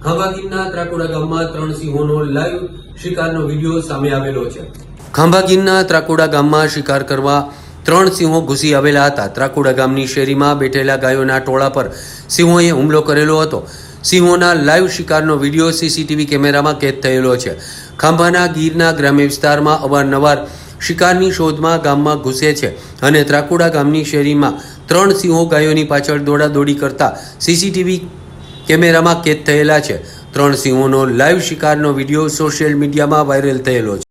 ખાંભા ગીરના ત્રાકુડા ગામમાં 3 સિંહોનો લાઈવ શિકારનો વિડીયો સામે આવેલો છે। ખાંભા ગીરના ત્રાકુડા ગામમાં શિકાર કરવા 3 સિંહો ઘૂસી આવેલા હતા। ત્રાકુડા ગામની શેરીમાં બેઠેલા ગાયોના ટોળા પર સિંહોએ હુમલો કરેલો હતો। સિંહોના લાઈવ શિકારનો વિડીયો સીસીટીવી કેમેરામાં કેદ થયેલો છે। ખાંભાના ગીરના ગ્રામ્ય વિસ્તારમાં અવારનવાર શિકારની શોધમાં ગામમાં ઘૂસે છે અને ત્રાકુડા ગામની શેરીમાં 3 સિંહો ગાયોની પાછળ દોડાદોડી કરતા સીસીટીવી કેમેરામાં કેદ થયેલા છે। 3 સિંહોનો લાઈવ શિકારનો વિડીયો સોશિયલ મીડિયામાં વાયરલ થયેલો છે।